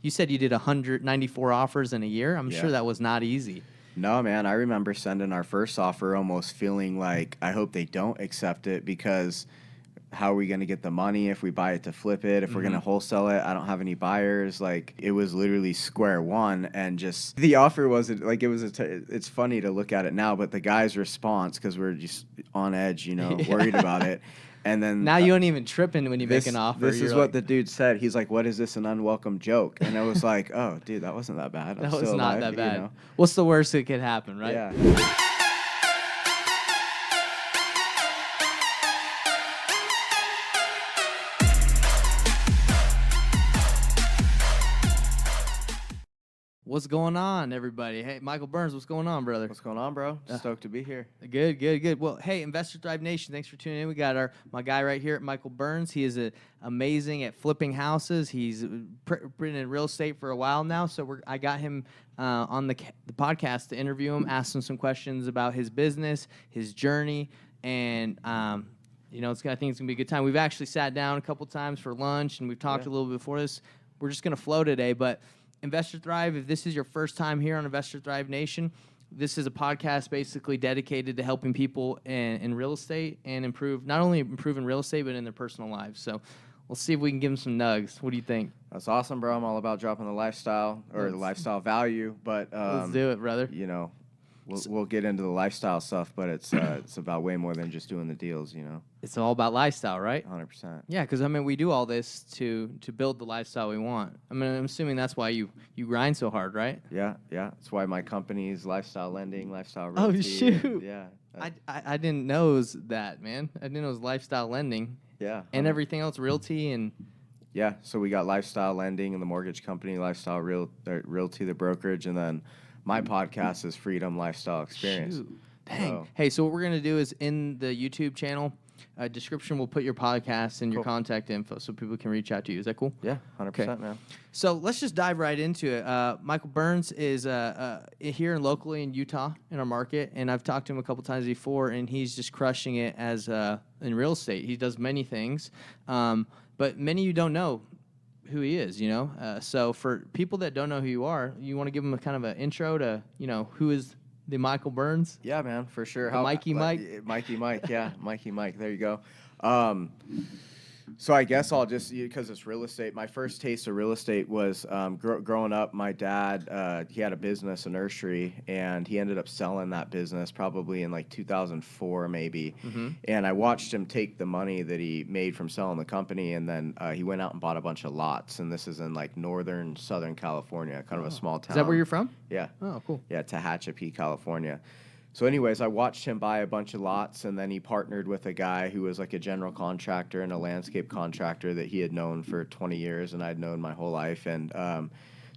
You said you did 194 offers in a year. I'm Yeah. sure that was not easy. No, man, I remember sending our first offer almost feeling like I hope they don't accept it because how are we going to get the money if we buy it to flip it? If we're going to wholesale it, I don't have any buyers. Like, it was literally square one, and just the offer wasn't like it's funny to look at it now, but the guy's response, because we're just on edge, worried about it. And then Now you don't even tripping when you make an offer. This is You're what like, the dude said. He's like, "What is this, an unwelcome joke?" And I was like, "Oh, dude, that wasn't that bad. I'm that was still not alive," that bad. What's the worst that could happen, right? Yeah. What's going on, everybody? Hey, Michael Burns, what's going on, brother? What's going on, bro? Stoked to be here. Good. Well, hey, Investor Thrive Nation, thanks for tuning in. We got my guy right here, Michael Burns. He is amazing at flipping houses. He's been in real estate for a while now, so I got him on the podcast to interview him, ask him some questions about his business, his journey, and I think it's going to be a good time. We've actually sat down a couple times for lunch, and we've talked a little bit before this. We're just going to flow today, but Investor Thrive, if this is your first time here on Investor Thrive Nation, this is a podcast basically dedicated to helping people in real estate and not only improve in real estate, but in their personal lives. So we'll see if we can give them some nugs. What do you think? That's awesome, bro. I'm all about dropping the lifestyle or the lifestyle value, but let's do it, brother. We'll get into the lifestyle stuff, but it's about way more than just doing the deals, It's all about lifestyle, right? 100%. Yeah, because we do all this to build the lifestyle we want. I'm assuming that's why you grind so hard, right? Yeah. That's why my company's lifestyle lending, lifestyle realty. Oh shoot! Yeah. I didn't know it was that, man. I didn't know it was lifestyle lending. Yeah. And everything else, realty and. Yeah, so we got lifestyle lending and the mortgage company, lifestyle realty, the brokerage, and then my podcast is Freedom Lifestyle Experience. Shoot. Dang. Hey, so what we're going to do is in the YouTube channel description, we'll put your podcast and your contact info so people can reach out to you. Is that cool? Yeah, 100%, man. So let's just dive right into it. Michael Burns is here locally in Utah in our market, and I've talked to him a couple times before, and he's just crushing it as in real estate. He does many things, but many of you don't know who he is, So for people that don't know who you are, you want to give them a kind of an intro to, who is the Michael Burns? Yeah, man, for sure. Mikey Mike? Mikey Mike, yeah. Mikey Mike, there you go. So I guess I'll just, because it's real estate, my first taste of real estate was growing up. My dad, he had a business, a nursery, and he ended up selling that business probably in like 2004 maybe. Mm-hmm. And I watched him take the money that he made from selling the company, and then he went out and bought a bunch of lots. And this is in like Southern California, kind of a small town. Is that where you're from? Yeah. Oh, cool. Yeah, Tehachapi, California. So anyways, I watched him buy a bunch of lots, and then he partnered with a guy who was like a general contractor and a landscape contractor that he had known for 20 years, and I'd known my whole life. And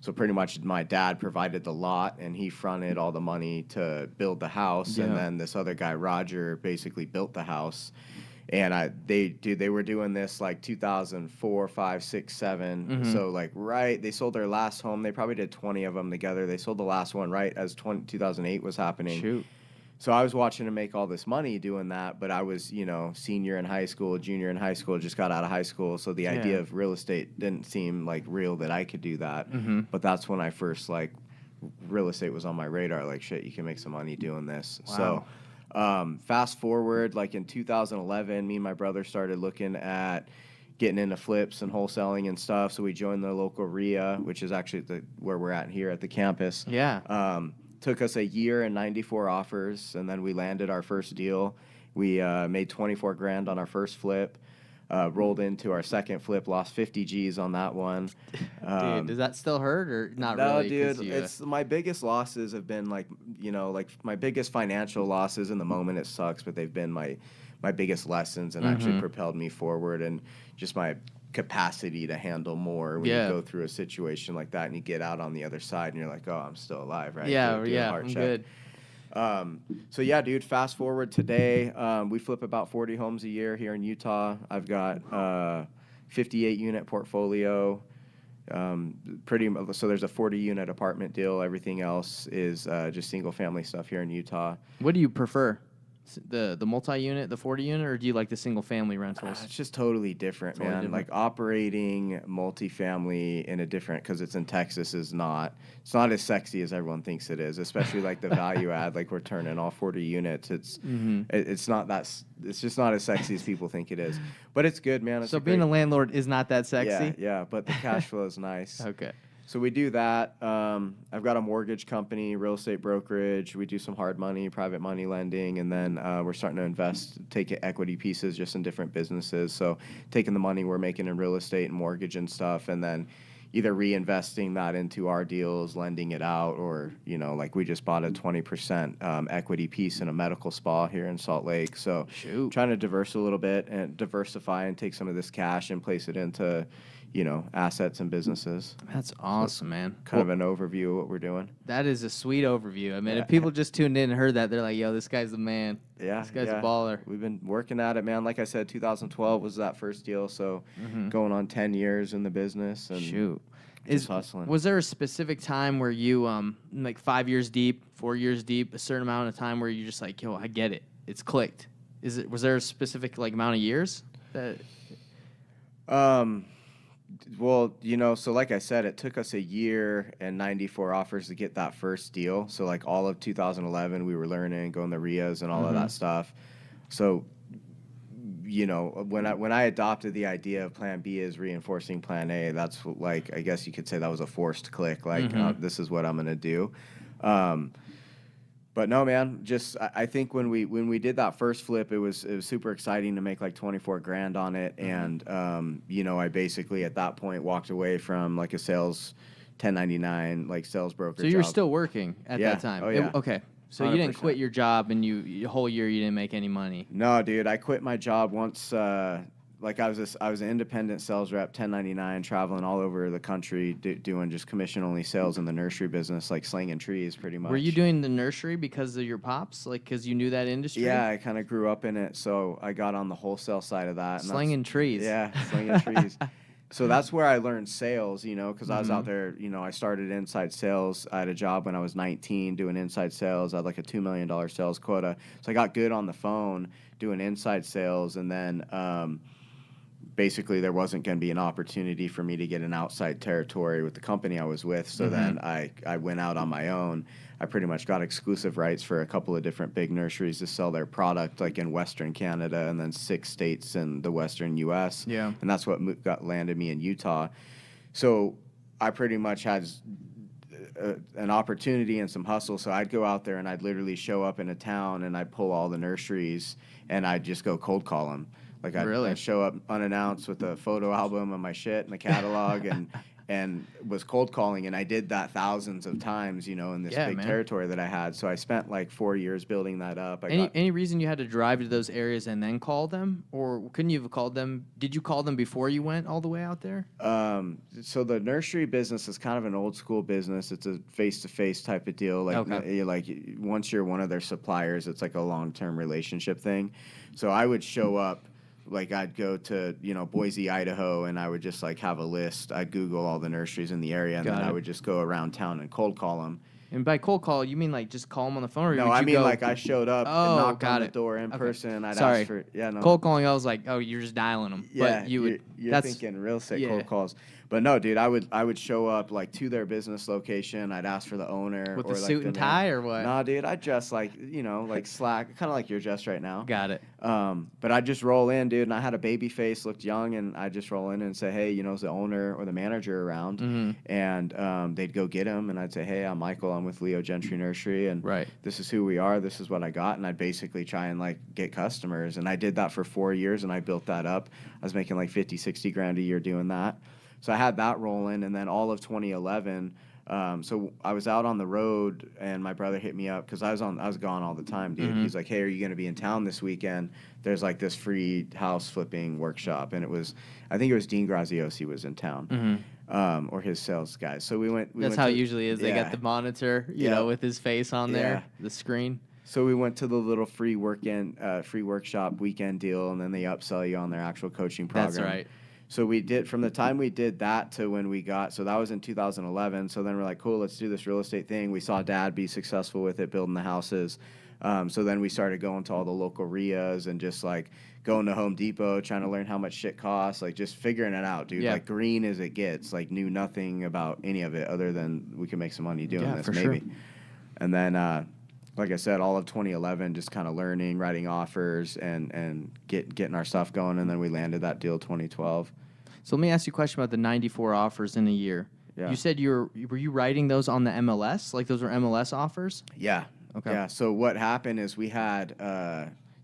so pretty much my dad provided the lot, and he fronted all the money to build the house. Yeah. And then this other guy, Roger, basically built the house. And they were doing this like 2004, 5, 6, 7. Mm-hmm. So they sold their last home. They probably did 20 of them together. They sold the last one right as 2008 was happening. Shoot. So I was watching him make all this money doing that, but I was, senior in high school, junior in high school, just got out of high school. So the idea of real estate didn't seem like real that I could do that. Mm-hmm. But that's when I first real estate was on my radar. Like, shit, you can make some money doing this. Wow. So fast forward, in 2011, me and my brother started looking at getting into flips and wholesaling and stuff. So we joined the local RIA, which is actually where we're at here at the campus. Yeah. Took us a year and 94 offers, and then we landed our first deal. We made 24 grand on our first flip, rolled into our second flip, lost 50 G's on that one. Dude, does that still hurt or not no, really? No, dude, it's my biggest losses have been my biggest financial losses in the moment. It sucks, but they've been my biggest lessons and actually propelled me forward, and just my capacity to handle more when you go through a situation like that and you get out on the other side and you're like, oh, I'm still alive, right? I'm good. So yeah, dude, fast forward today, we flip about 40 homes a year here in Utah. I've got 58 unit portfolio. So there's a 40 unit apartment deal. Everything else is just single family stuff here in Utah. What do you prefer? The multi-unit, the 40-unit, or do you like the single-family rentals? It's just totally different, Totally man. different. Like operating multifamily in a different, because it's in Texas, it's not as sexy as everyone thinks it is. Especially like the value add, like we're turning all 40 units. It's not it's just not as sexy as people think it is. But it's good, man. It's So being a landlord is not that sexy. yeah. But the cash flow is nice. Okay. So we do that. I've got a mortgage company, real estate brokerage. We do some hard money, private money lending, and then we're starting to invest, take equity pieces just in different businesses. So taking the money we're making in real estate and mortgage and stuff, and then either reinvesting that into our deals, lending it out, or like we just bought a 20% equity piece in a medical spa here in Salt Lake. So trying to diversify and take some of this cash and place it into assets and businesses. That's awesome, man. Kind of an overview of what we're doing. That is a sweet overview. I mean, if people just tuned in and heard that, they're like, yo, this guy's the man. Yeah. This guy's a baller. We've been working at it, man. Like I said, 2012 was that first deal, so going on 10 years in the business. And just hustling. Was there a specific time where you, like 5 years deep, 4 years deep, a certain amount of time where you're just like, yo, I get it. It's clicked. Was there a specific like amount of years that... Well, so like I said, it took us a year and 94 offers to get that first deal. So like all of 2011, we were learning, going the RIAs and all of that stuff. So, when I adopted the idea of Plan B as reinforcing Plan A, that's like, I guess you could say that was a forced click. Like, this is what I'm going to do. But no, man, just I think when we did that first flip, it was super exciting to make like 24 grand on it. And, I basically at that point walked away from like a sales 1099, like sales broker So you were job. still working at that time? Oh, yeah. Okay. So you didn't 100%. quit your job and you whole year you didn't make any money? No, dude, I quit my job once. Like I was an independent sales rep, 1099, traveling all over the country, doing just commission-only sales in the nursery business, like slinging trees pretty much. Were you doing the nursery because of your pops? Like, because you knew that industry? Yeah, I kind of grew up in it, so I got on the wholesale side of that. Slinging trees. Yeah, slinging trees. So that's where I learned sales, because I was out there, I started inside sales. I had a job when I was 19 doing inside sales. I had like a $2 million sales quota. So I got good on the phone doing inside sales, and then basically there wasn't going to be an opportunity for me to get an outside territory with the company I was with. So then I went out on my own. I pretty much got exclusive rights for a couple of different big nurseries to sell their product, like in Western Canada and then 6 states in the Western U.S. Yeah. And that's what landed me in Utah. So I pretty much had an opportunity and some hustle. So I'd go out there and I'd literally show up in a town and I'd pull all the nurseries and I'd just go cold call them. Like I'd show up unannounced with a photo album of my shit and the catalog and was cold calling, and I did that thousands of times, in this big territory that I had. So I spent like 4 years building that up. Any reason you had to drive to those areas and then call them, or couldn't you have called them? Did you call them before you went all the way out there? So the nursery business is kind of an old school business. It's a face-to-face type of deal. Like once you're one of their suppliers, it's like a long-term relationship thing. So I would show up. Like I'd go to, Boise, Idaho, and I would just like have a list. I'd Google all the nurseries in the area, and then I would just go around town and cold call them. And by cold call, you mean like just call them on the phone? Or no, I mean like I showed up and knocked on the door in person. I'd ask for, Cold calling, I was like, oh, you're just dialing them. Yeah, but you're thinking real estate cold calls. But no, dude, I would show up like to their business location. I'd ask for the owner with or the like suit and tie or what? Nah, dude, I'd dress like like slack, kind of like you're dressed right now. Got it. But I'd just roll in, dude, and I had a baby face, looked young, and I'd just roll in and say, hey, is the owner or the manager around? And they'd go get him, and I'd say, hey, I'm Michael, I'm with Leo Gentry Nursery, and this is who we are, this is what I got, and I'd basically try and like get customers, and I did that for 4 years, and I built that up. I was making like 50, 60 grand a year doing that. So I had that rolling, and then all of 2011. So I was out on the road, and my brother hit me up because I was gone all the time, dude. He's like, "Hey, are you going to be in town this weekend? There's like this free house flipping workshop," and I think it was Dean Graziosi was in town, or his sales guys. So we went. That's how it usually is. They got the monitor, you know, with his face on there, the screen. So we went to the little free workshop weekend deal, and then they upsell you on their actual coaching program. That's right. So we did, from the time we did that to when we got, so that was in 2011. So then we're like, cool, let's do this real estate thing. We saw Dad be successful with it, building the houses. So then we started going to all the local RIAs and just like going to Home Depot, trying to learn how much shit costs, like just figuring it out, dude. Yeah. Like green as it gets, like knew nothing about any of it other than we can make some money doing Yeah, this, for maybe. sure. And then, like I said, all of 2011, just kind of learning, writing offers, and getting our stuff going. And then we landed that deal 2012. So let me ask you a question about the 94 offers in a year. Yeah. You said were you writing those on the MLS? Like those were MLS offers? Yeah. Okay. Yeah. So what happened is we had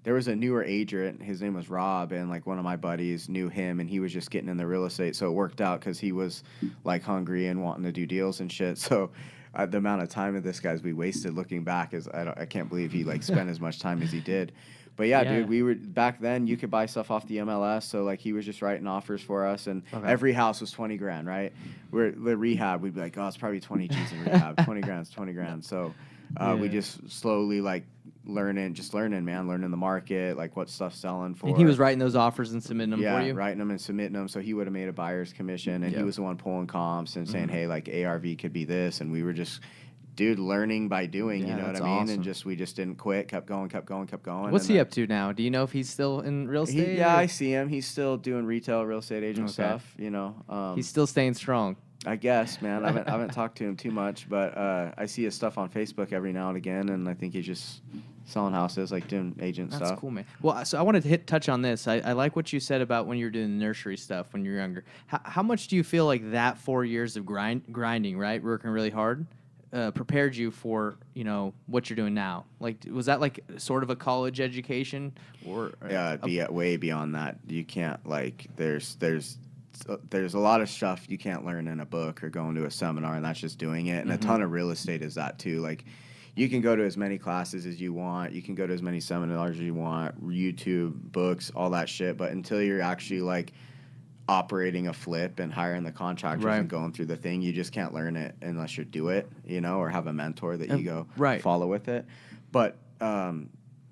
there was a newer agent. His name was Rob, and like one of my buddies knew him, and he was just getting in the real estate. So it worked out because he was like hungry and wanting to do deals and shit. So the amount of time of this guys we wasted looking back is I can't believe he like spent as much time as he did. But yeah, dude, we were back then. You could buy stuff off the MLS, so like he was just writing offers for us, and every house was 20 grand, right? We're the rehab. We'd be like, oh, it's probably 20 G's in rehab. 20 grand, 20 grand. So we just slowly like learning the market, like what stuff's selling for. And he was writing those offers and submitting them for you? Yeah, writing them and submitting them. So he would have made a buyer's commission, and he was the one pulling comps and saying, hey, like ARV could be this, and we were just. Dude, learning by doing, you know what I mean? Awesome. And we just didn't quit, kept going. What's he up to now? Do you know if he's still in real estate? Yeah, I see him. He's still doing retail real estate agent stuff, you know. He's still staying strong. I guess, man. I haven't talked to him too much, but I see his stuff on Facebook every now and again, and I think he's just selling houses, like doing agent stuff. That's cool, man. Well, so I wanted to touch on this. I like what you said about when you were doing the nursery stuff when you were younger. How much do you feel like that 4 years of grinding, right, working really hard, prepared you for, you know, what you're doing now? Like, was that like sort of a college education, or? Yeah, it'd be way beyond that. You can't like. There's a lot of stuff you can't learn in a book or going to a seminar, and that's just doing it. And a ton of real estate is that too. Like, you can go to as many classes as you want. You can go to as many seminars as you want, YouTube, books, all that shit. But until you're actually like operating a flip and hiring the contractors and going through the thing, you just can't learn it unless you do it, you know, or have a mentor that you go follow with it. But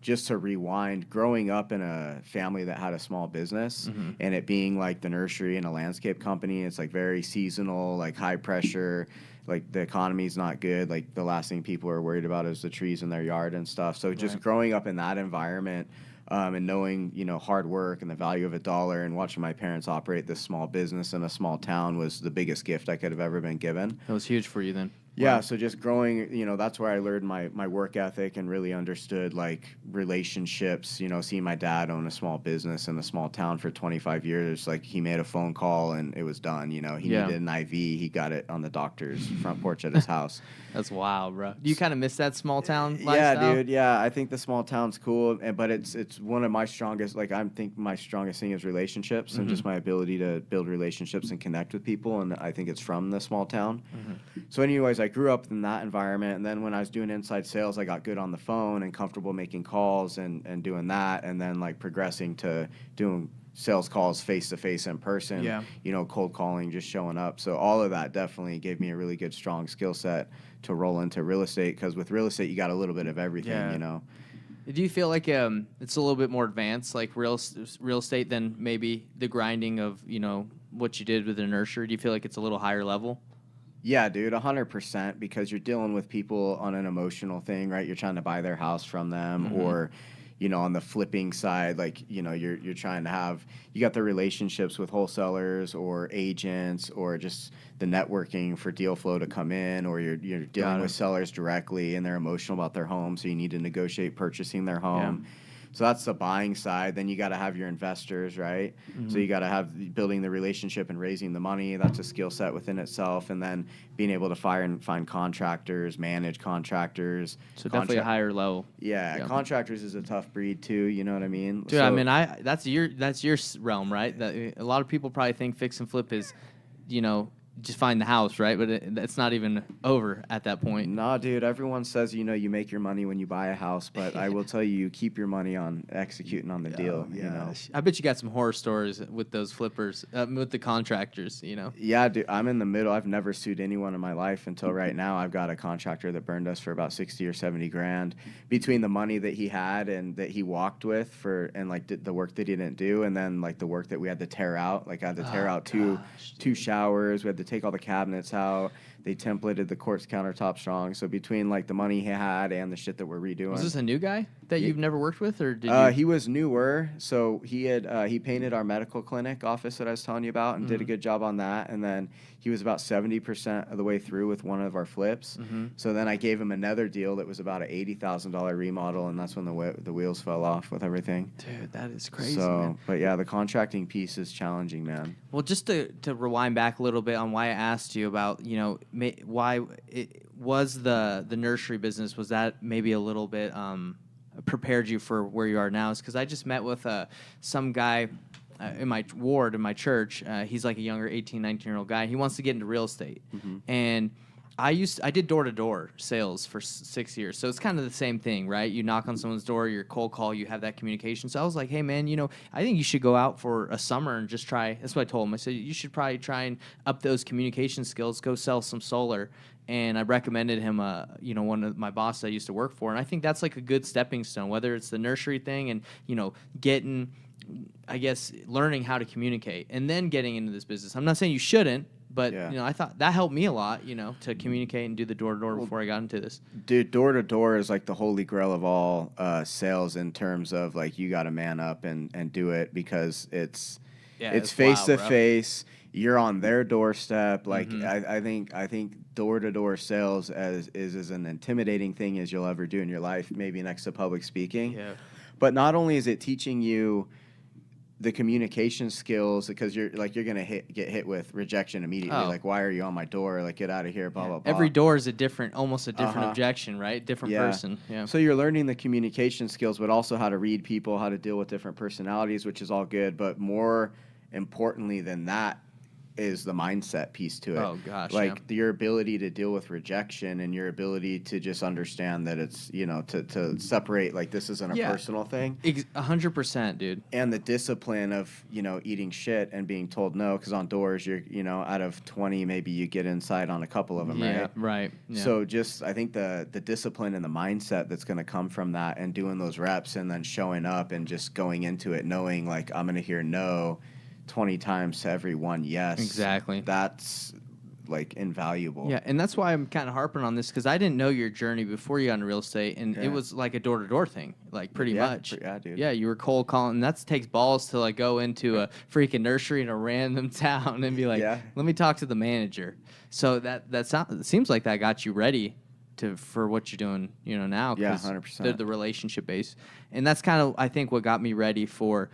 just to rewind, growing up in a family that had a small business and it being like the nursery and a landscape company, it's like very seasonal, like high pressure, like the economy's not good. Like the last thing people are worried about is the trees in their yard and stuff. So just growing up in that environment, and knowing, you know, hard work and the value of a dollar and watching my parents operate this small business in a small town was the biggest gift I could have ever been given. That was huge for you then. Yeah, Wow. so just growing, you know, that's where I learned my work ethic and really understood, like, relationships, you know, seeing my dad own a small business in a small town for 25 years. Like, he made a phone call and it was done, you know. He needed an IV. He got it on the doctor's front porch at his house. That's wild, bro. Do you kind of miss that small town lifestyle? Yeah, dude. Yeah, I think the small town's cool, but it's one of my strongest. Like, I think my strongest thing is relationships and just my ability to build relationships and connect with people. And I think it's from the small town. So, anyways, I grew up in that environment, and then when I was doing inside sales, I got good on the phone and comfortable making calls and doing that, and then like progressing to doing sales calls face to face in person. You know, cold calling, just showing up. So all of that definitely gave me a really good, strong skill set to roll into real estate, because with real estate, you got a little bit of everything, you know. Do you feel like it's a little bit more advanced, like real estate, than maybe the grinding of, you know, what you did with the nursery? Do you feel like it's a little higher level? Yeah, dude, 100%, because you're dealing with people on an emotional thing, right? You're trying to buy their house from them, or, you know, on the flipping side, like, you know, you're trying to have, you got the relationships with wholesalers or agents, or just the networking for deal flow to come in, or you're dealing with sellers directly and they're emotional about their home, so you need to negotiate purchasing their home. So that's the buying side. Then you got to have your investors, right? So you got to have building the relationship and raising the money. That's a skill set within itself. And then being able to find contractors, manage contractors. So definitely a higher level. Yeah, contractors is a tough breed too. You know what I mean? Dude, I mean, that's your realm, right? A lot of people probably think fix and flip is, you know, just find the house, right? But it's not even over at that point. Nah, dude. Everyone says, you know, you make your money when you buy a house, but I will tell you, you keep your money on executing on the deal. You know, I bet you got some horror stories with those flippers, with the contractors. You know. Yeah, dude. I'm in the middle. I've never sued anyone in my life until right now. I've got a contractor that burned us for about 60 or 70 grand between the money that he had and that he walked with and like the work that he didn't do, and then like the work that we had to tear out. Like I had to tear out two showers. We had to take all the cabinets out. They templated the quartz countertop strong. So between like the money he had and the shit that we're redoing. Was this a new guy that you've never worked with, or did He was newer, so he painted our medical clinic office that I was telling you about, and did a good job on that. And then he was about 70% of the way through with one of our flips. So then I gave him another deal that was about an $80,000 remodel, and that's when the wheels fell off with everything. Dude, that is crazy. So, man. but yeah, the contracting piece is challenging, man. Well, just to rewind back a little bit on why I asked you about, why it was the nursery business, was that maybe a little bit prepared you for where you are now, is because I just met with some guy in my ward, in my church. He's like a younger 18, 19-year-old guy. He wants to get into real estate. And I did door-to-door sales for 6 years. So it's kind of the same thing, right? You knock on someone's door, you're cold call, you have that communication. So I was like, hey, man, I think you should go out for a summer and just try. That's what I told him. I said, you should probably try and up those communication skills, go sell some solar. And I recommended him, one of my bosses I used to work for. And I think that's like a good stepping stone, whether it's the nursery thing and, getting, I guess, learning how to communicate and then getting into this business. I'm not saying you shouldn't, but, I thought that helped me a lot, to communicate and do the door-to-door before I got into this. Dude, door-to-door is like the holy grail of all sales in terms of, like, you got to man up and do it, because it's face-to-face. You're on their doorstep. Like, I think door-to-door sales is an intimidating thing as you'll ever do in your life, maybe next to public speaking. Yeah. But not only is it teaching you the communication skills, because you're gonna get hit with rejection immediately. Like, why are you on my door? Like, get out of here. Blah blah blah. Every door is almost a different objection, right? Different person. Yeah. So you're learning the communication skills, but also how to read people, how to deal with different personalities, which is all good. But more importantly than that is the mindset piece to it. Oh gosh, like your ability to deal with rejection and your ability to just understand that it's, to separate, like, this isn't a personal thing. 100%, dude. And the discipline of, eating shit and being told no, because on doors you're, out of 20 maybe you get inside on a couple of them, right? Right. Yeah. So just, I think the discipline and the mindset that's going to come from that, and doing those reps and then showing up and just going into it knowing, like, I'm going to hear no 20 times to every one yes. Exactly. That's, like, invaluable. Yeah, and that's why I'm kind of harping on this, because I didn't know your journey before you got into real estate, and it was like a door-to-door thing, like, pretty much. Yeah, dude. Yeah, you were cold calling, and that takes balls to, like, go into a freaking nursery in a random town and be like, let me talk to the manager. So it seems like that got you ready for what you're doing, now. Yeah, 100%. The relationship base. And that's kind of, I think, what got me ready for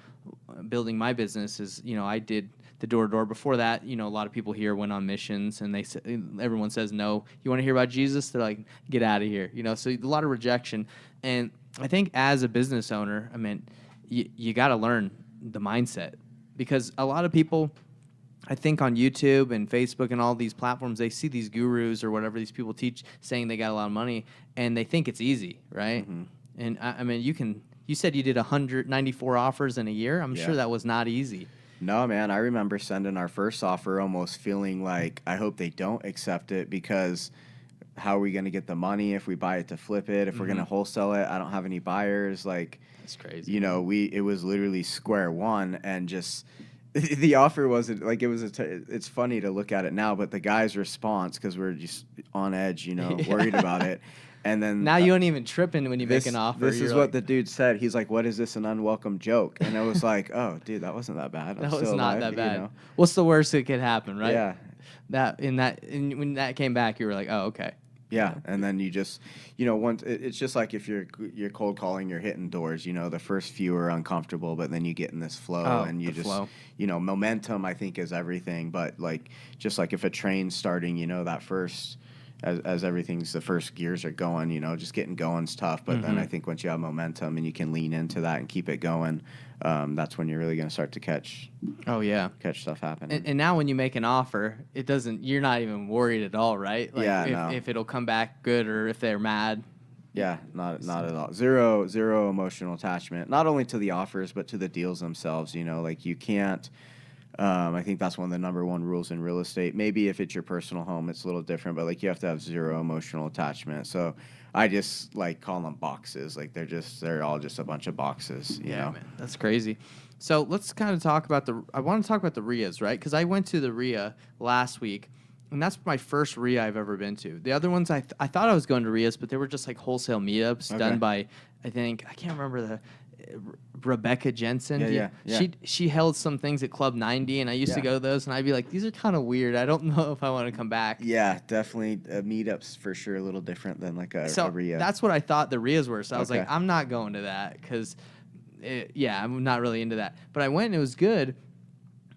building my business is, I did the door-to-door. Before that, a lot of people here went on missions, and everyone says no. You want to hear about Jesus? They're like, get out of here. So a lot of rejection. And I think as a business owner, I mean, you got to learn the mindset, because a lot of people, I think, on YouTube and Facebook and all these platforms, they see these gurus or whatever these people teach saying they got a lot of money, and they think it's easy, right? And I mean, you said you did 194 offers in a year. I'm sure that was not easy. No, man. I remember sending our first offer almost feeling like, I hope they don't accept it, because how are we going to get the money if we buy it to flip it? If we're going to wholesale it, I don't have any buyers. Like, that's crazy. It was literally square one, and just the offer wasn't like, it's funny to look at it now, but the guy's response, because we're just on edge, worried about it. And then now you don't even tripping when you make an offer. This is what the dude said. He's like, "What is this, an unwelcome joke?" And I was like, "Oh, dude, that wasn't that bad. That was not that bad. What's the worst that could happen, right?" Yeah. When that came back, you were like, "Oh, okay." Yeah, and then you just, once it's just like if you're cold calling, you're hitting doors. The first few are uncomfortable, but then you get in this flow, and you just, flow. Momentum, I think, is everything. But like, just like if a train's starting, that first. As everything's, the first gears are going, just getting going's tough. But then I think once you have momentum and you can lean into that and keep it going, that's when you're really going to start to catch stuff happening. And now when you make an offer, you're not even worried at all, right? Like if it'll come back good or if they're mad. Yeah, not at all. Zero emotional attachment, not only to the offers, but to the deals themselves. Like, you can't. I think that's one of the number one rules in real estate. Maybe if it's your personal home, it's a little different, but like, you have to have zero emotional attachment. So I just like call them boxes. Like, they're all just a bunch of boxes. You know? Man, that's crazy. So let's kind of talk about I want to talk about the RIAs, right? Because I went to the RIA last week, And that's my first RIA I've ever been to. The other ones, I thought I was going to RIAs, but they were just like wholesale meetups done by, I can't remember the, Rebecca Jensen. Yeah. She held some things at Club 90, and I used to go to those, and I'd be like, these are kind of weird. I don't know if I want to come back. Yeah, definitely. Meetups for sure a little different than like a RIA. That's what I thought the RIAs were. So I was like, I'm not going to that because, I'm not really into that. But I went, and it was good.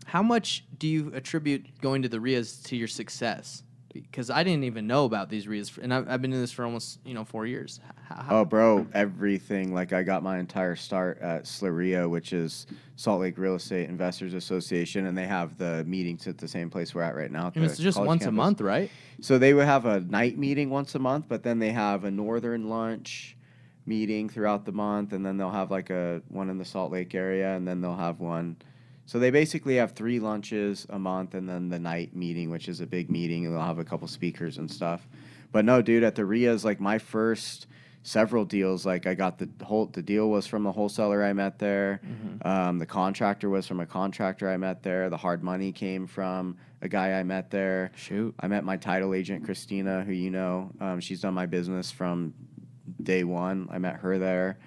How much do you attribute going to the RIAs to your success? Because I didn't even know about these RIAs, and I've been in this for almost 4 years. Oh, bro, everything. Like I got my entire start at SLRIA, which is Salt Lake Real Estate Investors Association, and they have the meetings at the same place we're at right now. And it's just once a month, right? So they would have a night meeting once a month, but then they have a northern lunch meeting throughout the month, and then they'll have like one in the Salt Lake area, and then they'll have one. So they basically have 3 lunches a month and then the night meeting, which is a big meeting, and they'll have a couple speakers and stuff. But no, dude, at the RIAs, like my first several deals, like I got the deal was from the wholesaler I met there. The contractor was from a contractor I met there. The hard money came from a guy I met there. Shoot. I met my title agent, Christina, who she's done my business from day one. I met her there.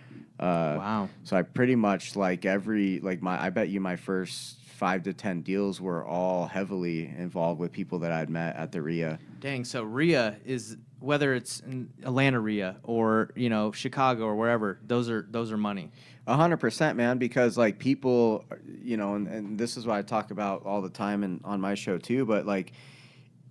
Wow. So I pretty much I bet you my first 5 to 10 deals were all heavily involved with people that I'd met at the RIA. Dang. So RIA is, whether it's in Atlanta RIA or, Chicago or wherever, those are money. 100%, man, because like people, and this is what I talk about all the time and on my show too, but like,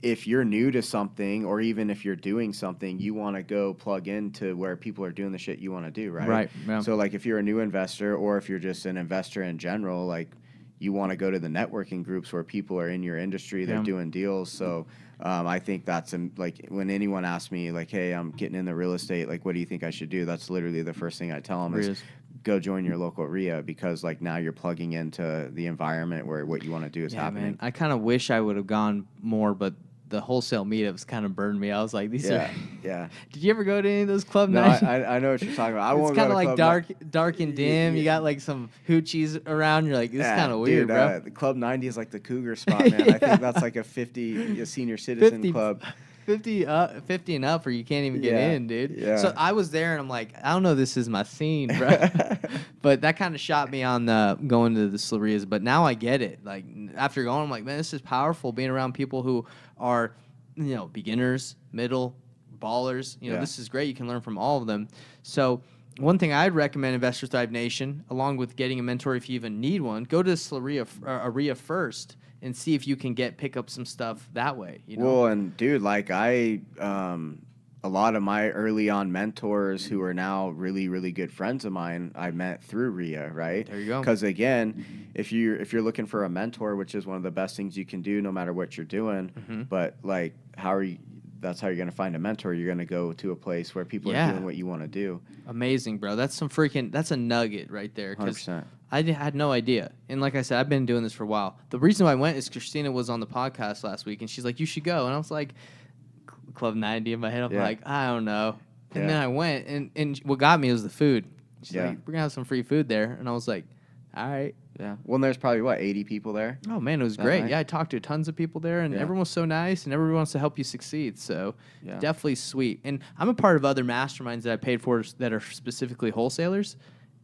if you're new to something, or even if you're doing something, you want to go plug into where people are doing the shit you want to do, right? Right. Yeah. So, like, if you're a new investor, or if you're just an investor in general, like, you want to go to the networking groups where people are in your industry, they're doing deals. So, I think that's like when anyone asks me, like, hey, I'm getting into real estate, like, what do you think I should do? That's literally the first thing I tell them is go join your local RIA, because like now you're plugging into the environment where what you want to do is happening. Man. I kind of wish I would have gone more, but the wholesale meetups kind of burned me. I was like, these are. Yeah. Did you ever go to any of those club No, nights? I know what you're talking about. It's kind of like dark and dim. You got like some hoochies around. You're like, this is kind of weird, bro. The Club 90 is like the cougar spot, man. I think that's like a senior citizen club. 50 and up, or you can't even get in, dude. Yeah. So I was there, and I'm like, I don't know, this is my scene, bro. But that kind of shot me on going to the SLRIAs. But now I get it. Like after going, I'm like, man, this is powerful. Being around people who are, beginners, middle, ballers. This is great. You can learn from all of them. So one thing I'd recommend Investors Thrive Nation, along with getting a mentor if you even need one, go to a RIA first and see if you can pick up some stuff that way. Well, and dude, like a lot of my early on mentors who are now really, really good friends of mine, I met through RIA, right? There you go. Because again, if you're looking for a mentor, which is one of the best things you can do no matter what you're doing, but like that's how you're going to find a mentor. You're going to go to a place where people are doing what you want to do. Amazing, bro. That's a nugget right there. 100%. I had no idea. And like I said, I've been doing this for a while. The reason why I went is Christina was on the podcast last week, and she's like, you should go. And I was like, Club 90 in my head. I'm like, I don't know. And then I went, and what got me was the food. She's like, we're going to have some free food there. And I was like, all right. Yeah. Well, there's probably, 80 people there? Oh, man, it was great. Night? Yeah, I talked to tons of people there, and everyone was so nice, and everyone wants to help you succeed. So definitely sweet. And I'm a part of other masterminds that I paid for that are specifically wholesalers,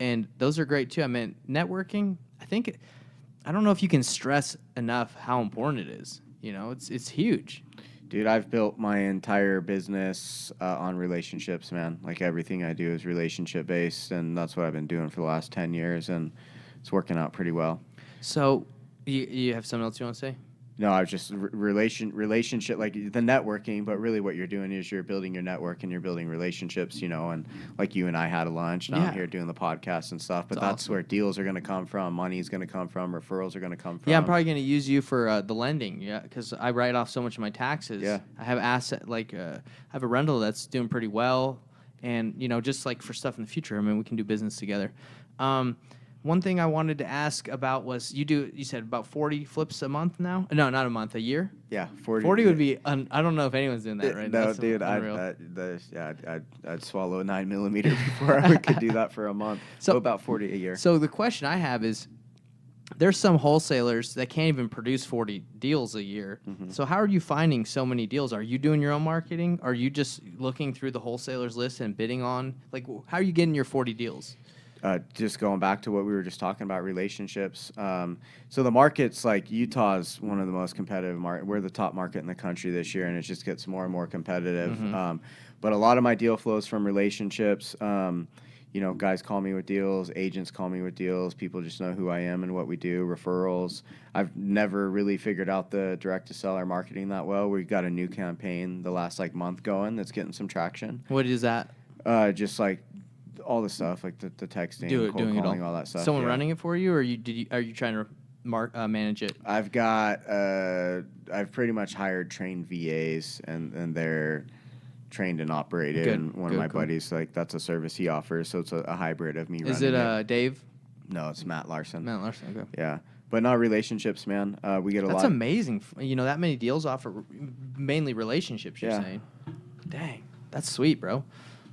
and those are great too. I mean, networking, I don't know if you can stress enough how important it is. It's huge. Dude, I've built my entire business on relationships, man. Like everything I do is relationship based, and that's what I've been doing for the last 10 years, and it's working out pretty well. So, you have something else you want to say? No, I was just relationship, like the networking, but really what you're doing is you're building your network and you're building relationships, and like you and I had a lunch, and I'm here doing the podcast and stuff, but that's awesome. Where deals are going to come from, money is going to come from, referrals are going to come from. Yeah, I'm probably going to use you for the lending, because I write off so much of my taxes. Yeah. I have I have a rental that's doing pretty well, and, just like for stuff in the future, I mean, we can do business together. One thing I wanted to ask about was you said about 40 flips a month now? No, not a month, a year? Yeah, 40. 40 would be, I don't know if anyone's doing that right now. No, dude, I'd swallow a 9mm before I could do that for a month. So about 40 a year. So the question I have is, there's some wholesalers that can't even produce 40 deals a year. So how are you finding so many deals? Are you doing your own marketing? Are you just looking through the wholesalers list and bidding on? Like, how are you getting your 40 deals? Just going back to what we were just talking about, relationships. So the market's like Utah's one of the most competitive market. We're the top market in the country this year, and it just gets more and more competitive. But a lot of my deal flows from relationships. Guys call me with deals, agents call me with deals. People just know who I am and what we do, referrals. I've never really figured out the direct-to-seller marketing that well. We've got a new campaign the last month going that's getting some traction. What is that? Just like all the stuff, like the texting, cold doing calling, it all that stuff. Someone yeah. running it for you, or are you trying to manage it? I've pretty much hired trained VAs, and they're trained and operated. Good, And one of my buddies, that's a service he offers, so it's a hybrid of me running it. Is it Dave? No, it's Matt Larson. Matt Larson, okay. Yeah. But not relationships, man. We get a lot. That's amazing. That many deals offer mainly relationships, you're Yeah. saying. Dang, that's sweet, bro.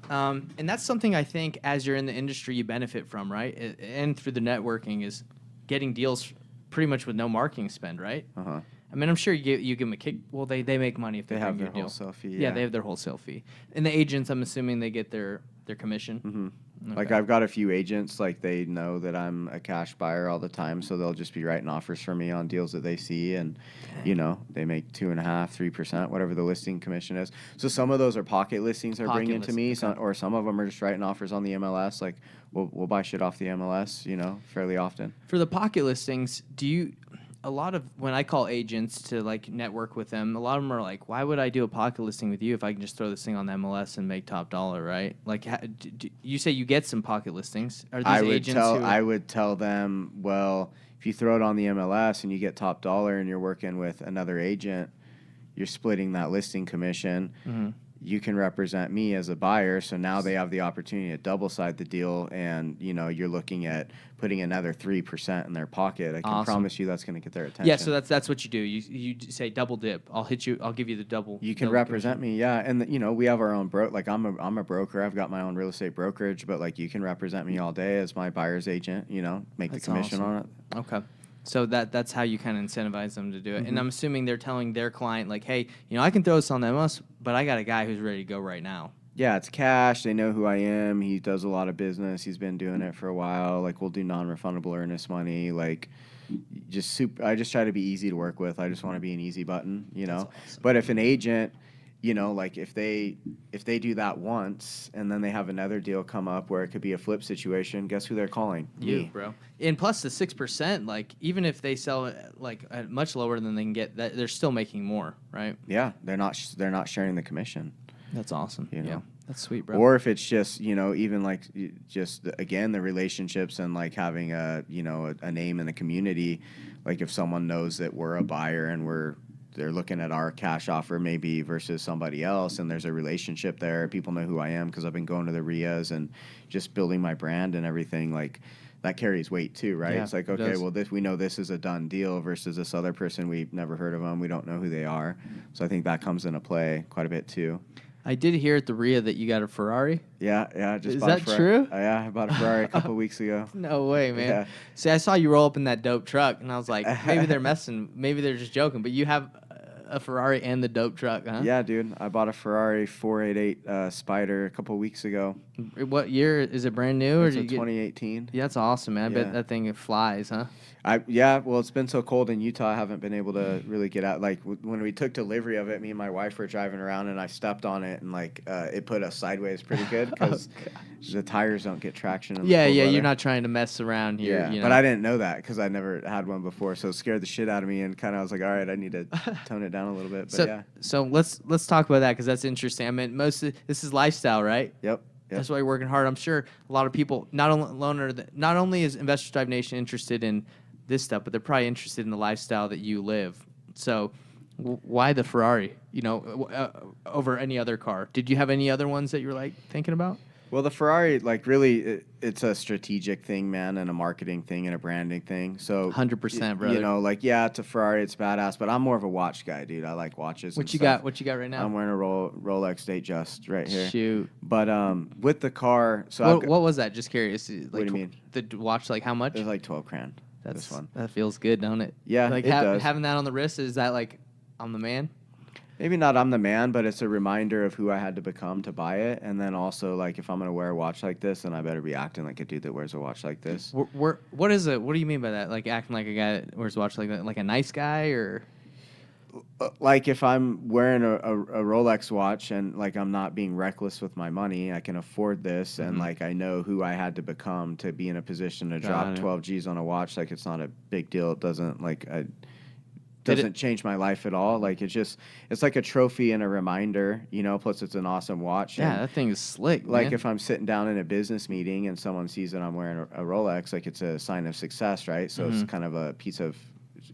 And that's something I think as you're in the industry you benefit from, right? And through the networking is getting deals pretty much with no marketing spend, right? Uh-huh. I mean, I'm sure you give them a kick. Well, they make money if They bring have you their a deal. wholesale fee. Yeah, they have their wholesale fee. And the agents, I'm assuming they get their commission. Mm-hmm. Okay. Like I've got a few agents, they know that I'm a cash buyer all the time, so they'll just be writing offers for me on deals that they see, and they make 2.5%-3%, whatever the listing commission is. So some of those are pocket listings they're bringing to me, or some of them are just writing offers on the MLS. Like we'll buy shit off the MLS, fairly often. For the pocket listings, a lot of when I call agents to network with them, a lot of them are like, "Why would I do a pocket listing with you if I can just throw this thing on the MLS and make top dollar?" Right? Like, you say you get some pocket listings. Are these I would tell them, well, if you throw it on the MLS and you get top dollar and you're working with another agent, you're splitting that listing commission. Mm-hmm. You can represent me as a buyer, so now they have the opportunity to double side the deal, and you're looking at putting another 3% in their pocket. I can promise you that's going to get their attention. Yeah, so that's what you do. You say double dip. I'll give you the double. You can represent me, yeah, and we have our own I'm a broker. I've got my own real estate brokerage, but you can represent me all day as my buyer's agent. Make the commission on it. Okay. So that's how you kind of incentivize them to do it. And I'm assuming they're telling their client, hey, I can throw this on the MLS, but I got a guy who's ready to go right now. Yeah, it's cash. They know who I am. He does a lot of business. He's been doing it for a while. We'll do non-refundable earnest money. I just try to be easy to work with. I just want to be an easy button, Awesome. But if an agent, if they do that once and then they have another deal come up where it could be a flip situation, guess who they're calling? You, bro. And plus the 6%, even if they sell it at much lower than they can get, they're still making more, right? Yeah, they're not sharing the commission. That's awesome. Yeah, that's sweet, bro. Or if it's just even just again the relationships and having a name in the community, if someone knows that we're a buyer and they're looking at our cash offer maybe versus somebody else, and there's a relationship there. People know who I am because I've been going to the RIAs and just building my brand and everything. That carries weight too, right? Yeah, it's okay, well, we know this is a done deal versus this other person, we've never heard of them, we don't know who they are. So I think that comes into play quite a bit too. I did hear at the RIA that you got a Ferrari. Yeah. Is that true? Yeah, I bought a Ferrari a couple weeks ago. No way, man. Yeah. See, I saw you roll up in that dope truck, and I was like, maybe they're messing, maybe they're just joking. But you have a Ferrari and the dope truck, huh? Yeah, dude. I bought a Ferrari 488 Spider a couple weeks ago. What year? Is it brand new? It's a 2018. Yeah, that's awesome, man. I bet that thing flies, huh? Well, it's been so cold in Utah, I haven't been able to really get out. When we took delivery of it, me and my wife were driving around, and I stepped on it, and it put us sideways pretty good because the tires don't get traction. In the cold weather. You're not trying to mess around here. Yeah, but I didn't know that because I never had one before, so it scared the shit out of me, and kind of I was like, all right, I need to tone it down a little bit. But so let's talk about that because that's interesting. I mean, this is lifestyle, right? Yep. That's why you're working hard. I'm sure a lot of people not only is Investors Drive Nation interested in this stuff, but they're probably interested in the lifestyle that you live. So why the Ferrari, over any other car? Did you have any other ones that you were thinking about? Well, the Ferrari, really, it's a strategic thing, man, and a marketing thing and a branding thing. So 100%, brother. It's a Ferrari, it's badass, but I'm more of a watch guy, dude. I like watches. What you got right now? I'm wearing a Rolex Datejust right here. Shoot. But with the car, so what was that? Just curious. What do you mean? The watch, how much? It was $12,000. this one. That feels good, don't it? Yeah, like it does. having that on the wrist, is that like I'm the man? Maybe not I'm the man, but it's a reminder of who I had to become to buy it. And then also, like, if I'm going to wear a watch like this, then I better be acting like a dude that wears a watch like this. What is it? What do you mean by that? Like acting like a guy that wears a watch like that? Like a nice guy or? Like if I'm wearing a Rolex watch and like I'm not being reckless with my money, I can afford this, and like I know who I had to become to be in a position to drop 12 G's on a watch. Like it's not a big deal. It doesn't change my life at all. Like it's like a trophy and a reminder, you know, plus it's an awesome watch. Yeah, and that thing is slick, like man. if I'm sitting down in a business meeting and someone sees that I'm wearing a Rolex, like it's a sign of success, right? So it's kind of a piece of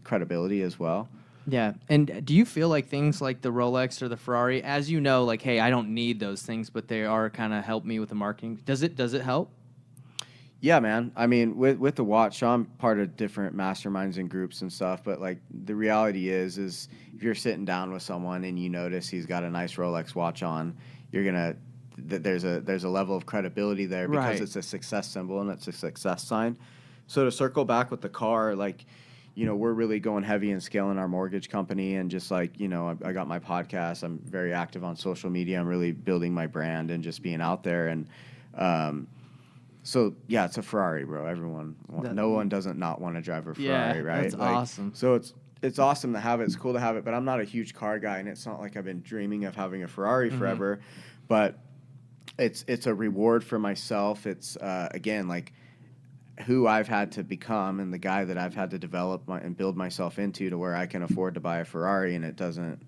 credibility as well. Yeah. And do you feel like things like the Rolex or the Ferrari, as you know, like, hey, I don't need those things, but they are kind of help me with the marketing. Does it help? Yeah, man. I mean, with the watch, so I'm part of different masterminds and groups and stuff, but like the reality is if you're sitting down with someone and you notice he's got a nice Rolex watch on, you're gonna there's a level of credibility there because it's a success symbol and it's a success sign. So to circle back with the car, like, you know, we're really going heavy and scaling our mortgage company, and just like, you know, I got my podcast. I'm very active on social media. I'm really building my brand and just being out there. And so yeah, it's a Ferrari, bro. No one doesn't not want to drive a Ferrari, right? That's awesome. So it's awesome to have it. It's cool to have it, but I'm not a huge car guy, and it's not like I've been dreaming of having a Ferrari forever. But it's a reward for myself. It's again, like, who I've had to become and the guy that I've had to develop and build myself into to where I can afford to buy a Ferrari, and it doesn't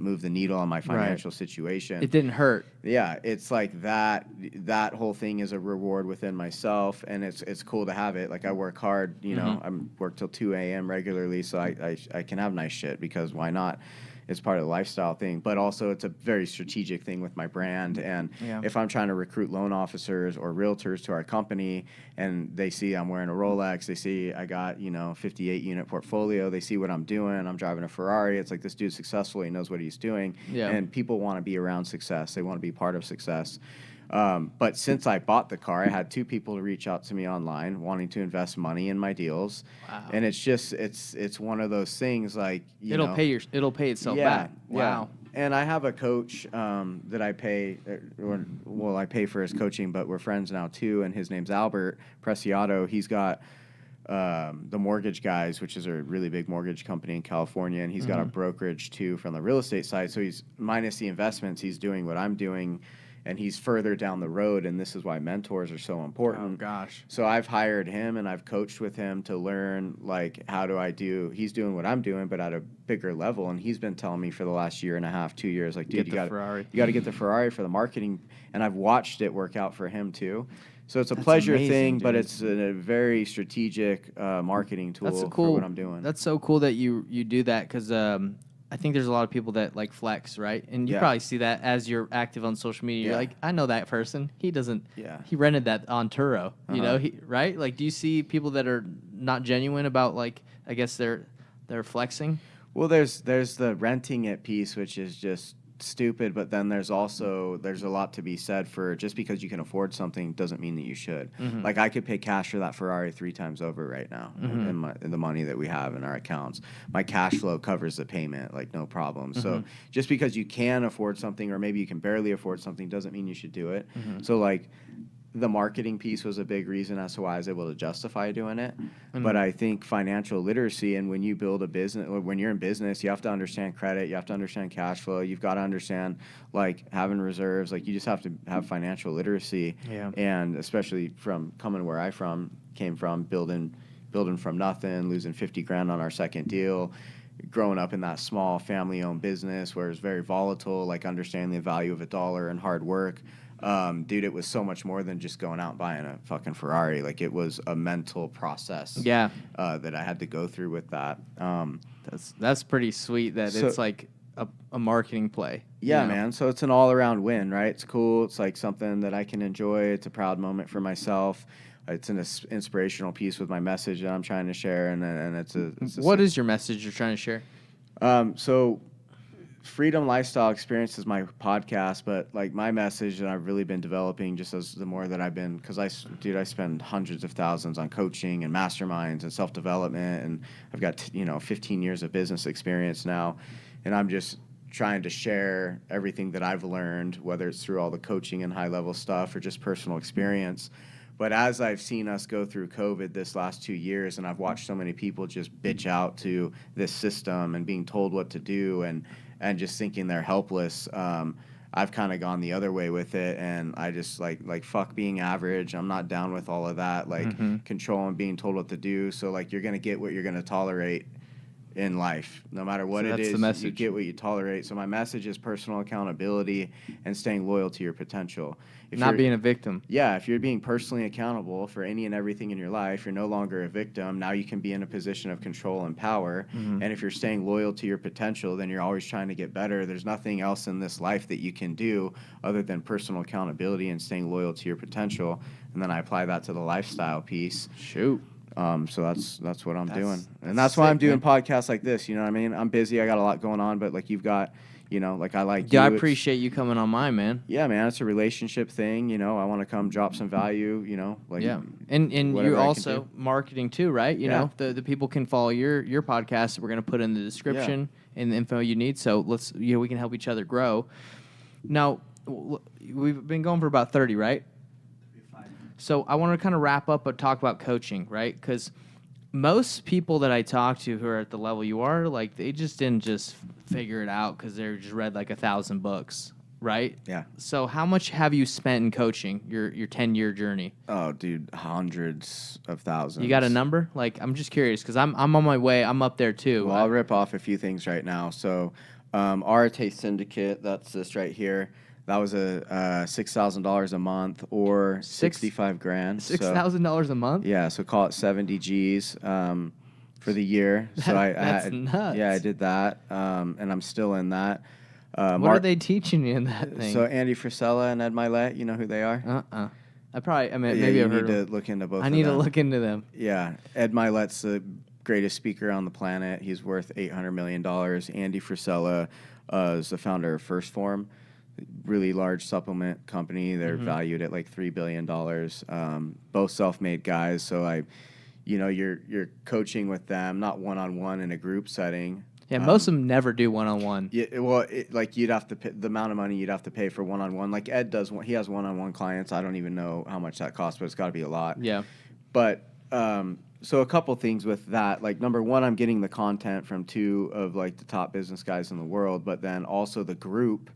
move the needle on my financial situation. It didn't hurt. Yeah, it's like that whole thing is a reward within myself, and it's cool to have it. Like I work hard, you know, I work till 2 a.m. regularly, so I can have nice shit because why not? It's part of the lifestyle thing, but also it's a very strategic thing with my brand. And if I'm trying to recruit loan officers or realtors to our company and they see I'm wearing a Rolex, they see I got, you know, 58 unit portfolio, they see what I'm doing, I'm driving a Ferrari, it's like this dude's successful, he knows what he's doing. And people want to be around success. They want to be part of success. But since I bought the car, I had 2 people to reach out to me online wanting to invest money in my deals. Wow. And it's just it's one of those things like it'll pay itself back. Wow. Yeah. And I have a coach that I pay, I pay for his coaching, but we're friends now too. And his name's Albert Preciado. He's got the Mortgage Guys, which is a really big mortgage company in California, and he's got a brokerage too from the real estate side. So he's minus the investments, he's doing what I'm doing. And he's further down the road, and this is why mentors are so important. Oh, gosh. So I've hired him, and I've coached with him to learn, like, he's doing what I'm doing, but at a bigger level. And he's been telling me for the last year and a half, 2 years, like, dude, you got to get the Ferrari for the marketing. And I've watched it work out for him, too. So it's a pleasure thing, dude. But it's a very strategic marketing tool for what I'm doing. That's so cool that you do that, because I think there's a lot of people that like flex, right? And you probably see that as you're active on social media. You're like, I know that person. He doesn't. Yeah. He rented that on Turo. You know, right? Like, do you see people that are not genuine about, like, I guess they're flexing? Well, there's the renting it piece, which is just stupid, but then there's a lot to be said for just because you can afford something doesn't mean that you should. Like I could pay cash for that Ferrari 3 times over right now in the money that we have in our accounts. My cash flow covers the payment, like no problem. So just because you can afford something or maybe you can barely afford something doesn't mean you should do it. So like the marketing piece was a big reason as to why I was able to justify doing it. But I think financial literacy, and when you build a business, or when you're in business, you have to understand credit, you have to understand cash flow, you've got to understand like having reserves, like you just have to have financial literacy. And especially from coming where I came from, building from nothing, losing 50 grand on our second deal, growing up in that small family-owned business where it's very volatile, like understanding the value of a dollar and hard work. Dude, it was so much more than just going out and buying a fucking Ferrari. Like it was a mental process that I had to go through with that. That's pretty sweet that it's like a marketing play. Yeah, man. So it's an all-around win, right? It's cool. It's like something that I can enjoy. It's a proud moment for myself. It's an inspirational piece with my message that I'm trying to share. And it's what is your message you're trying to share? So Freedom Lifestyle Experience is my podcast, but like my message that I've really been developing just as the more that I've been, because I spend hundreds of thousands on coaching and masterminds and self-development, and I've got 15 years of business experience now, and I'm just trying to share everything that I've learned, whether it's through all the coaching and high-level stuff or just personal experience. But as I've seen us go through COVID this last 2 years, and I've watched so many people just bitch out to this system and being told what to do and just thinking they're helpless, I've kind of gone the other way with it, and I just like fuck being average. I'm not down with all of that, control and being told what to do. So like you're gonna get what you're gonna tolerate in life, no matter what it is. You get what you tolerate. So my message is personal accountability and staying loyal to your potential. Not being a victim. Yeah, if you're being personally accountable for any and everything in your life, you're no longer a victim. Now you can be in a position of control and power. And if you're staying loyal to your potential, then you're always trying to get better. There's nothing else in this life that you can do other than personal accountability and staying loyal to your potential. And then I apply that to the lifestyle piece. Shoot. So that's what I'm doing. And that's why I'm doing podcasts like this. You know what I mean? I'm busy. I got a lot going on, but like you've got, like I like I appreciate you coming on mine, man. Yeah, man. It's a relationship thing. I want to come drop some value, And you're also marketing too, right? You know, the people can follow your podcast that we're going to put in the description and the info you need. So we can help each other grow. Now, we've been going for about 30, right? So I want to kind of wrap up and talk about coaching, right? Because most people that I talk to who are at the level you are, like they just didn't just figure it out because they just read like 1,000 books, right? Yeah. So how much have you spent in coaching your 10-year journey? Oh, dude, hundreds of thousands. You got a number? Like I'm just curious because I'm on my way. I'm up there too. Well, I'll rip off a few things right now. So, Arate Syndicate, that's this right here. That was a $6,000 a month or 65 grand. $6,000 a month? Yeah, so call it 70 G's for the year. That's nuts. Yeah, I did that, and I'm still in that. What are they teaching you in that thing? So Andy Frisella and Ed Milet, you know who they are? Maybe I've heard you need to look into both of them. I need to look into them. Yeah, Ed Milet's the greatest speaker on the planet. He's worth $800 million. Andy Frisella is the founder of First Form. Really large supplement company. They're valued at like $3 billion. Both self-made guys. So you're coaching with them, not one-on-one in a group setting. Yeah, most of them never do one-on-one. Yeah, well, you'd have to pay the amount of money you'd have to pay for one-on-one. Like Ed does, he has one-on-one clients. I don't even know how much that costs, but it's got to be a lot. Yeah. But so a couple things with that. Like number one, I'm getting the content from two of like the top business guys in the world, but then also the group.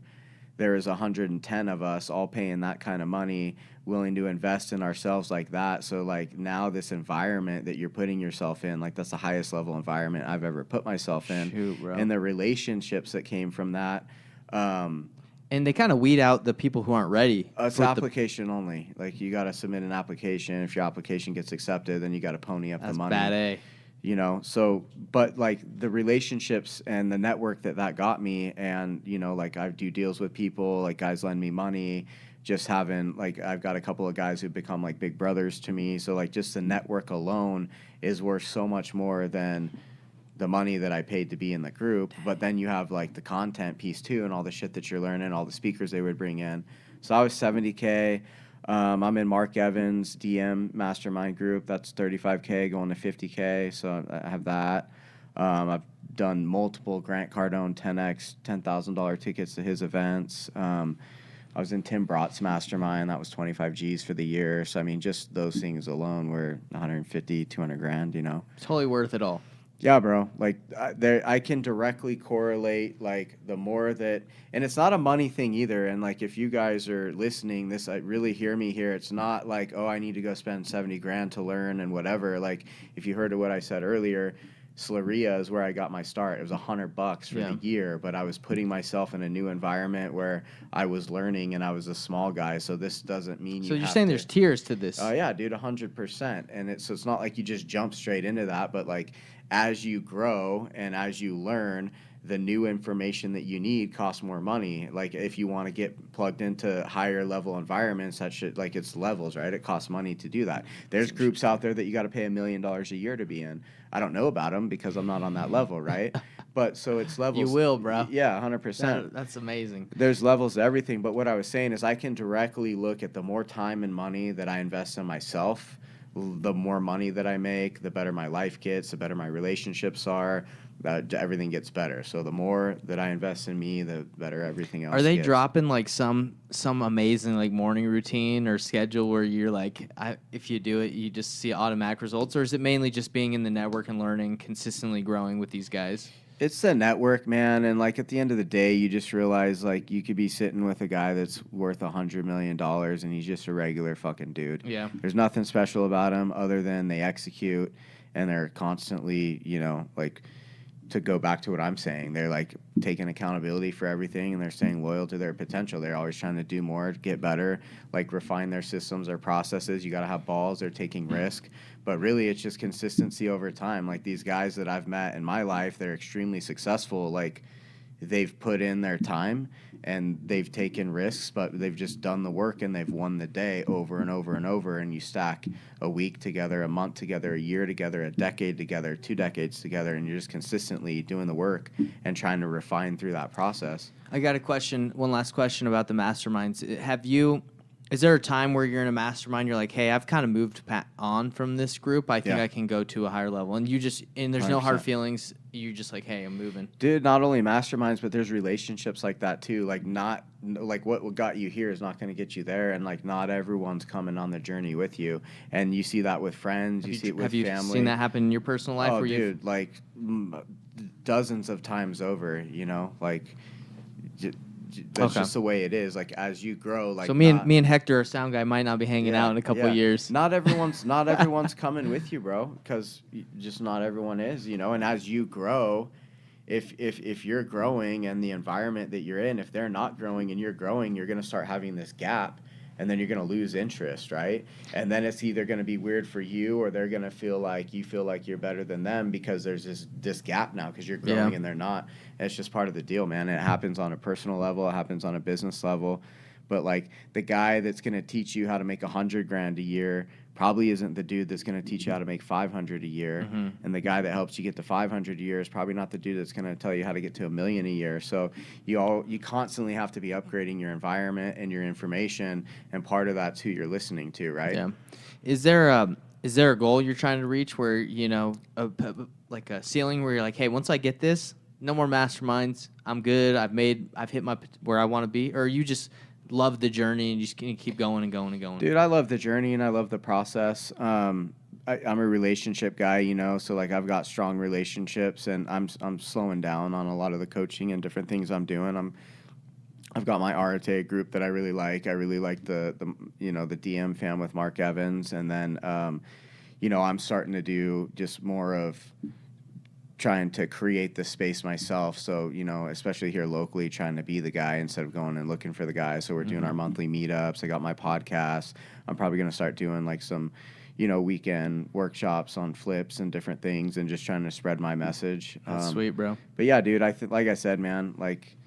There is 110 of us all paying that kind of money, willing to invest in ourselves like that. So like now this environment that you're putting yourself in, like that's the highest level environment I've ever put myself in. Shoot, bro. And the relationships that came from that. And they kind of weed out the people who aren't ready. It's application only. Like you got to submit an application. If your application gets accepted, then you got to pony up the money. That's bad A. But like the relationships and the network that got me, and like I do deals with people, like guys lend me money, just having like I've got a couple of guys who've become like big brothers to me. So like just the network alone is worth so much more than the money that I paid to be in the group. But then you have like the content piece too, and all the shit that you're learning, all the speakers they would bring in. So I was $70K. I'm in Mark Evans' DM mastermind group. That's $35K going to $50K. So I have that. I've done multiple Grant Cardone 10X, $10,000 tickets to his events. I was in Tim Brott's mastermind. That was 25 G's for the year. So, I mean, just those things alone were 150, 200 grand, Totally worth it all. Yeah, bro. Like, I can directly correlate, like, the more that, and it's not a money thing either. And, like, if you guys are listening, really hear me here. It's not like, oh, I need to go spend 70 grand to learn and whatever. Like, if you heard of what I said earlier, Slaria is where I got my start. It was $100 for the year, but I was putting myself in a new environment where I was learning and I was a small guy. So this doesn't mean So you're saying there's tiers to this? Oh, yeah, dude, 100%. And it's not like you just jump straight into that, but, like, as you grow and as you learn, the new information that you need costs more money. Like if you want to get plugged into higher level environments, that shit, like it's levels, right? It costs money to do that. There's groups out there that you got to pay $1 million a year to be in. I don't know about them because I'm not on that level, right? But so it's levels. You will, bro. Yeah, 100%. That's amazing. There's levels to everything. But what I was saying is I can directly look at the more time and money that I invest in myself, the more money that I make, the better my life gets, the better my relationships are. Everything gets better. So the more that I invest in me, the better everything else Are they gets. dropping like some amazing like morning routine or schedule where you're like, if you do it, you just see automatic results? Or is it mainly just being in the network and learning, consistently growing with these guys? It's the network, man, and like at the end of the day, you just realize like you could be sitting with a guy that's worth $100 million, and he's just a regular fucking dude. Yeah. There's nothing special about him other than they execute, and they're constantly, like, to go back to what I'm saying, they're like taking accountability for everything, and they're staying loyal to their potential. They're always trying to do more, get better, like refine their systems, their processes. You got to have balls. They're taking risk. But really, it's just consistency over time. Like these guys that I've met in my life, they're extremely successful. Like they've put in their time and they've taken risks, but they've just done the work and they've won the day over and over and over. And you stack a week together, a month together, a year together, a decade together, 2 decades together, and you're just consistently doing the work and trying to refine through that process. I got a question, one last question about the masterminds. Is there a time where you're in a mastermind, you're like, hey, I've kind of moved on from this group. I think I can go to a higher level. And there's no hard 100%. feelings. You're just like, hey, I'm moving. Dude, not only masterminds, but there's relationships like that too. Like what got you here is not going to get you there. And like not everyone's coming on the journey with you. And you see that with friends. You see it with family. Have you seen that happen in your personal life? Oh, dude, like dozens of times over, like that's just the way it is. Like as you grow, like so me and Hector, our sound guy, might not be hanging out in a couple of years. Not everyone's coming with you, bro, because just not everyone is, And as you grow, if you're growing and the environment that you're in, if they're not growing and you're growing, you're gonna start having this gap. And then you're going to lose interest, right? And then it's either going to be weird for you or they're going to feel like you're better than them because there's this gap now because you're growing and they're not. And it's just part of the deal, man. It happens on a personal level. It happens on a business level. But, like, the guy that's going to teach you how to make $100,000 a year probably isn't the dude that's going to teach you how to make $500 a year. Mm-hmm. And the guy that helps you get to $500 a year is probably not the dude that's going to tell you how to get to $1 million a year. So you constantly have to be upgrading your environment and your information, and part of that's who you're listening to, right? Yeah. Is there a goal you're trying to reach where like a ceiling where you're like, hey, once I get this, no more masterminds, I'm good. I've hit my where I want to be, or you just love the journey and you just keep going and going and going? Dude, I love the journey and I love the process. I'm a relationship guy, so like I've got strong relationships and I'm slowing down on a lot of the coaching and different things I'm doing. I've got my Arate group that I really like. I really like the DM fam with Mark Evans, and then I'm starting to do just more of trying to create the space myself. So, especially here locally, trying to be the guy instead of going and looking for the guy. So we're doing our monthly meetups. I got my podcast. I'm probably going to start doing like some, weekend workshops on flips and different things and just trying to spread my message. That's sweet, bro. But yeah, dude, like I said, man, like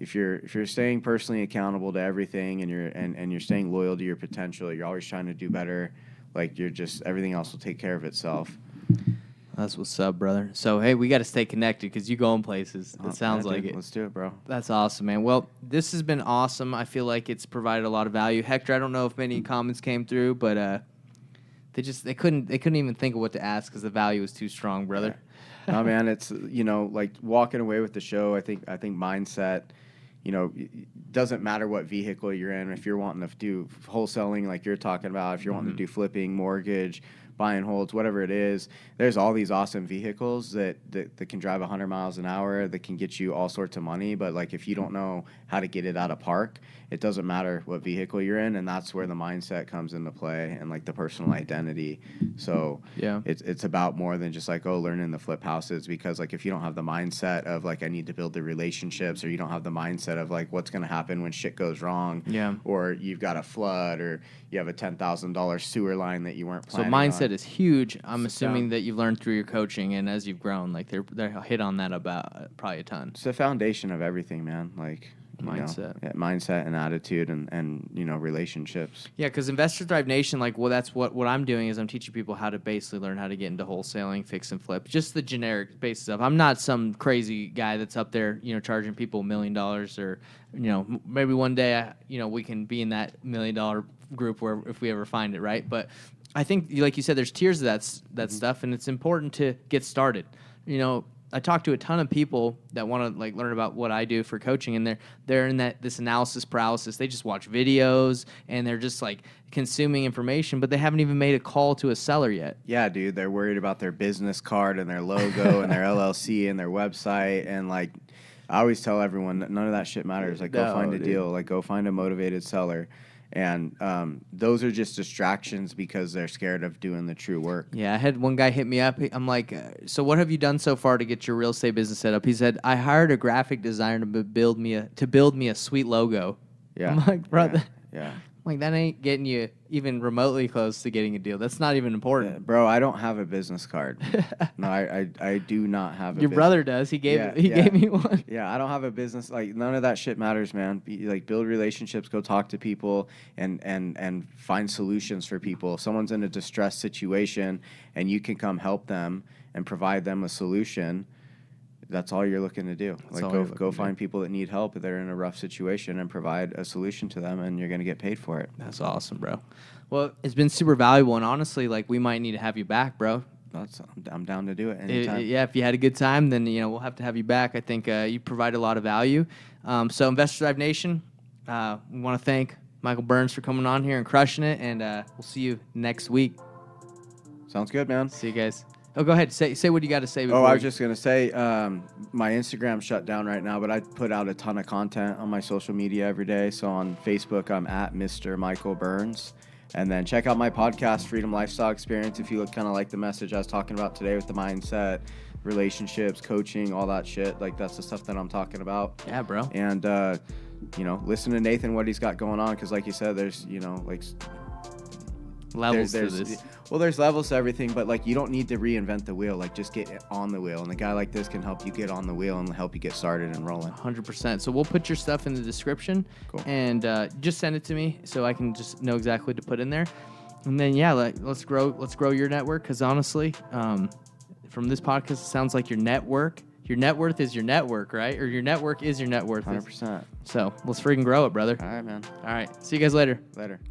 if you're staying personally accountable to everything and you're staying loyal to your potential, you're always trying to do better. Like everything else will take care of itself. That's what's up, brother. So, hey, we got to stay connected because you're going places. It sounds like it. Let's do it, bro. That's awesome, man. Well, this has been awesome. I feel like it's provided a lot of value. Hector, I don't know if many comments came through, but they couldn't even think of what to ask because the value was too strong, brother. Yeah. No, man, it's like walking away with the show. I think mindset. It doesn't matter what vehicle you're in. If you're wanting to do wholesaling, like you're talking about, if you're wanting to do flipping, mortgage, buy and holds, whatever it is, there's all these awesome vehicles that can drive 100 miles an hour, that can get you all sorts of money. But like if you don't know how to get it out of park, it doesn't matter what vehicle you're in, and that's where the mindset comes into play and like the personal identity. So yeah, it's about more than just like learning the flip houses, because like if you don't have the mindset of like I need to build the relationships, or you don't have the mindset of like what's going to happen when shit goes wrong, yeah, or you've got a flood, or you have a $10,000 sewer line that you weren't planning on. So mindset mindset is huge. I'm Sit assuming down. that you've learned through your coaching and as you've grown, like they're hit on that about probably a ton. It's the foundation of everything, man. Like, Mindset. Mindset and attitude and relationships. Yeah, because Investor Thrive Nation, like, well, that's what I'm doing is I'm teaching people how to basically learn how to get into wholesaling, fix and flip, just the generic base stuff. I'm not some crazy guy that's up there, charging people $1 million or, maybe one day, we can be in that $1 million group where if we ever find it, right? But I think, like you said, there's tiers of that stuff, and it's important to get started. I talk to a ton of people that want to learn about what I do for coaching, and they're in this analysis paralysis. They just watch videos and they're just consuming information, but they haven't even made a call to a seller yet. Yeah, dude, they're worried about their business card and their logo and their LLC and their website, and I always tell everyone that none of that shit matters. Go find a deal. Go find a motivated seller. And those are just distractions because they're scared of doing the true work. Yeah, I had one guy hit me up. I'm like, so what have you done so far to get your real estate business set up? He said, I hired a graphic designer to build me a sweet logo. Yeah. I'm like, brother. Yeah. That ain't getting you even remotely close to getting a deal. That's not even important. Bro, I don't have a business card. No, I do not have a Your brother does. He gave me one. Yeah, I don't have a business. None of that shit matters, man. Build relationships, go talk to people, and find solutions for people. If someone's in a distressed situation and you can come help them and provide them a solution, that's all you're looking to do. Go find people that need help, that are in a rough situation, and provide a solution to them, and you're going to get paid for it. That's awesome, bro. Well, it's been super valuable, and honestly, we might need to have you back, bro. I'm down to do it anytime. If you had a good time, then we'll have to have you back. I think you provide a lot of value. So, Investor Thrive Nation, we want to thank Michael Burns for coming on here and crushing it, and we'll see you next week. Sounds good, man. See you guys. Oh, go ahead. Say what you got to say. I was just going to say, my Instagram's shut down right now, but I put out a ton of content on my social media every day. So on Facebook, I'm at Mr. Michael Burns. And then check out my podcast, Freedom Lifestyle Experience, if you look kind of like the message I was talking about today with the mindset, relationships, coaching, all that shit. That's the stuff that I'm talking about. Yeah, bro. And, listen to Nathan, what he's got going on. Because like you said, there's, levels to this. Well, there's levels to everything, but you don't need to reinvent the wheel. Just get on the wheel, and a guy like this can help you get on the wheel and help you get started and rolling. 100%. So we'll put your stuff in the description. Cool. And just send it to me so I can just know exactly what to put in there. And then let's grow your network, because honestly, from this podcast, it sounds like your net worth is your network, right? Or your network is your net worth. 100%. So let's freaking grow it, brother. All right, man. All right. See you guys later. Later.